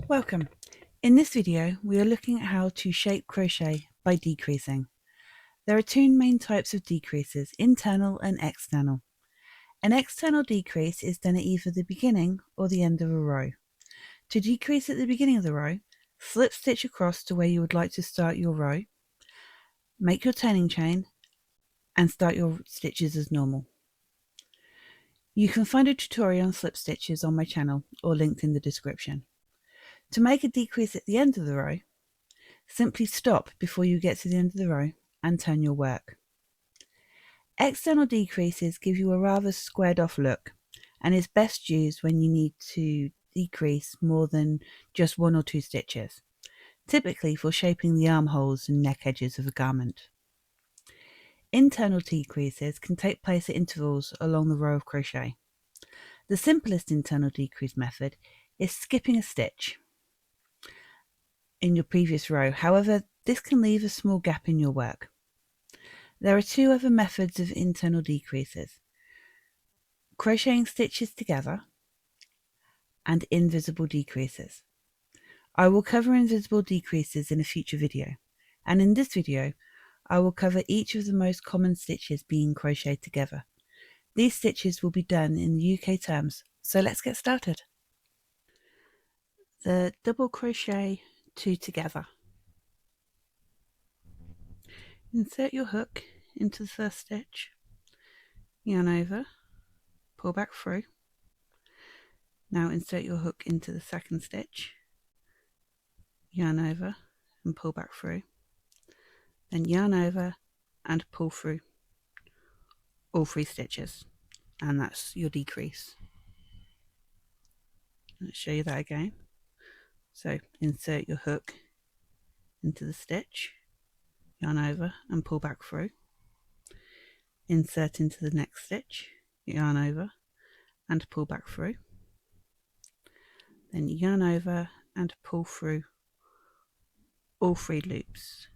Welcome. In this video, we are looking at how to shape crochet by decreasing. There are two main types of decreases, internal and external. An external decrease is done at either the beginning or the end of a row. To decrease at the beginning of the row, slip stitch across to where you would like to start your row, make your turning chain, and start your stitches as normal. You can find a tutorial on slip stitches on my channel or linked in the description. To make a decrease at the end of the row, simply stop before you get to the end of the row and turn your work. External decreases give you a rather squared off look and is best used when you need to decrease more than just one or two stitches, typically for shaping the armholes and neck edges of a garment. Internal decreases can take place at intervals along the row of crochet. The simplest internal decrease method is skipping a stitch in your previous row. However, this can leave a small gap in your work. There are two other methods of internal decreases: crocheting stitches together and invisible decreases. I will cover invisible decreases in a future video, and in this video I will cover each of the most common stitches being crocheted together. These stitches will be done in the UK terms, so let's get started. The double crochet two together. Insert your hook into the first stitch, yarn over, pull back through. Now insert your hook into the second stitch, yarn over and pull back through, then yarn over and pull through all three stitches, and that's your decrease. Let's show you that again. So insert your hook into the stitch, yarn over and pull back through, insert into the next stitch, yarn over and pull back through, then yarn over and pull through all three loops.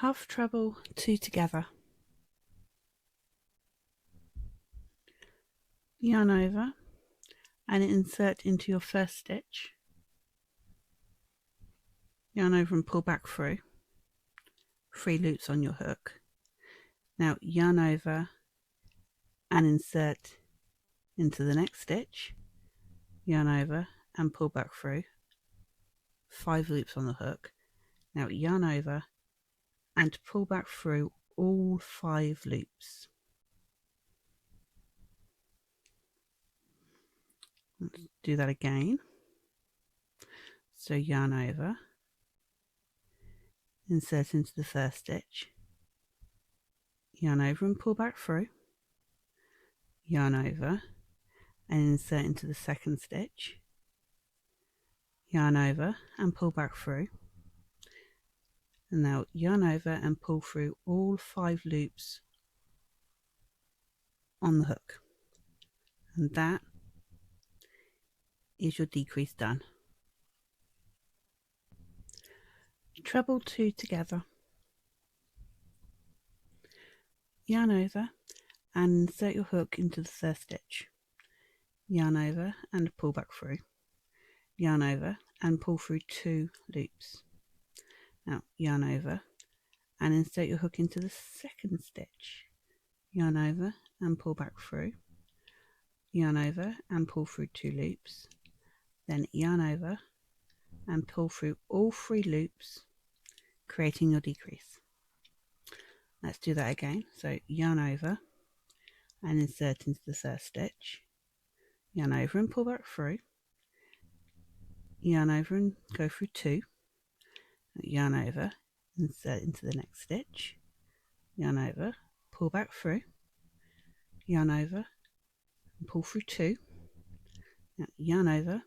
Half treble two together, yarn over and insert into your first stitch, yarn over and pull back through, three loops on your hook. Now yarn over and insert into the next stitch, yarn over and pull back through, 5 loops on the hook. Now yarn over and pull back through all 5 loops. Let's do that again. So yarn over, insert into the first stitch, yarn over and pull back through, yarn over and insert into the second stitch, yarn over and pull back through, and now yarn over and pull through all 5 loops on the hook, and that is your decrease done. Treble two together, yarn over and insert your hook into the first stitch, yarn over and pull back through, yarn over and pull through 2 loops. Now yarn over and insert your hook into the second stitch, yarn over and pull back through, yarn over and pull through 2 loops, then yarn over and pull through all 3 loops, creating your decrease. Let's do that again. So yarn over and insert into the first stitch, yarn over and pull back through, yarn over and go through 2, yarn over, insert into the next stitch, yarn over, pull back through, yarn over and pull through 2, now yarn over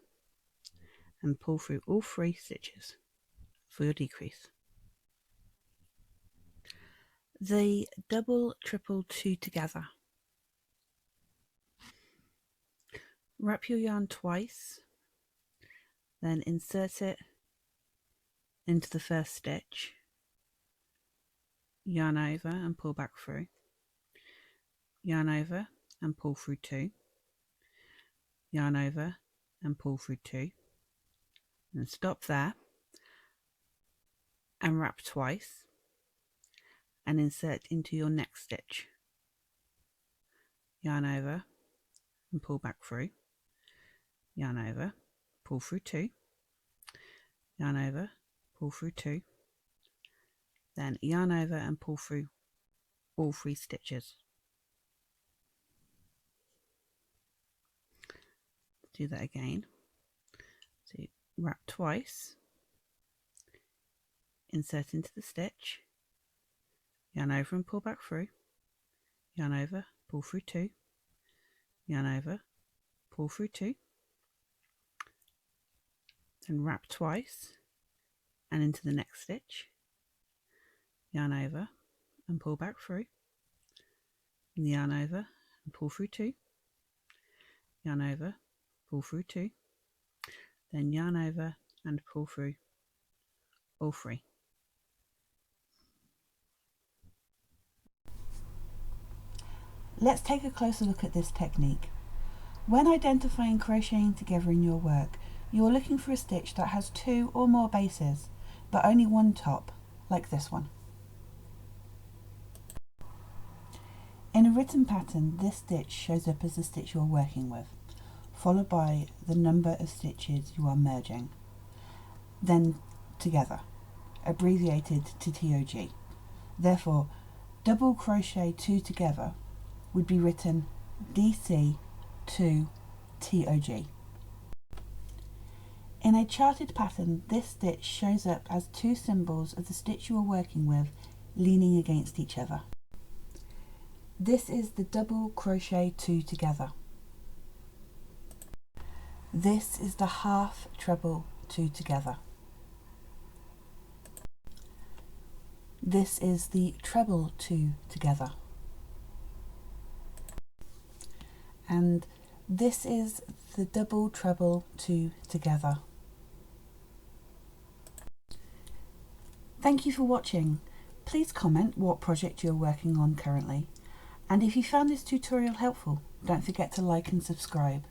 and pull through all 3 stitches for your decrease. The double triple two together. Wrap your yarn twice, then insert it into the first stitch, yarn over and pull back through, yarn over and pull through 2, yarn over and pull through 2, and stop there and wrap twice and insert into your next stitch. Yarn over and pull back through, yarn over, pull through 2, yarn over, pull through 2, then yarn over and pull through all 3 stitches. Do that again. So wrap twice, insert into the stitch, yarn over and pull back through, yarn over, pull through 2, yarn over, pull through 2, then wrap twice and into the next stitch, yarn over and pull back through, yarn over and pull through 2, yarn over, pull through 2, then yarn over and pull through all 3. Let's take a closer look at this technique. When identifying crocheting together in your work, you are looking for a stitch that has 2 or more bases, but only one top, like this one. In a written pattern, this stitch shows up as the stitch you are working with, followed by the number of stitches you are merging, then together, abbreviated to TOG. Therefore, double crochet 2 together would be written DC 2 TOG. In a charted pattern, this stitch shows up as 2 symbols of the stitch you are working with leaning against each other. This is the double crochet 2 together. This is the half treble 2 together. This is the treble 2 together. And this is the double treble 2 together. Thank you for watching. Please comment what project you're working on currently. And if you found this tutorial helpful, don't forget to like and subscribe.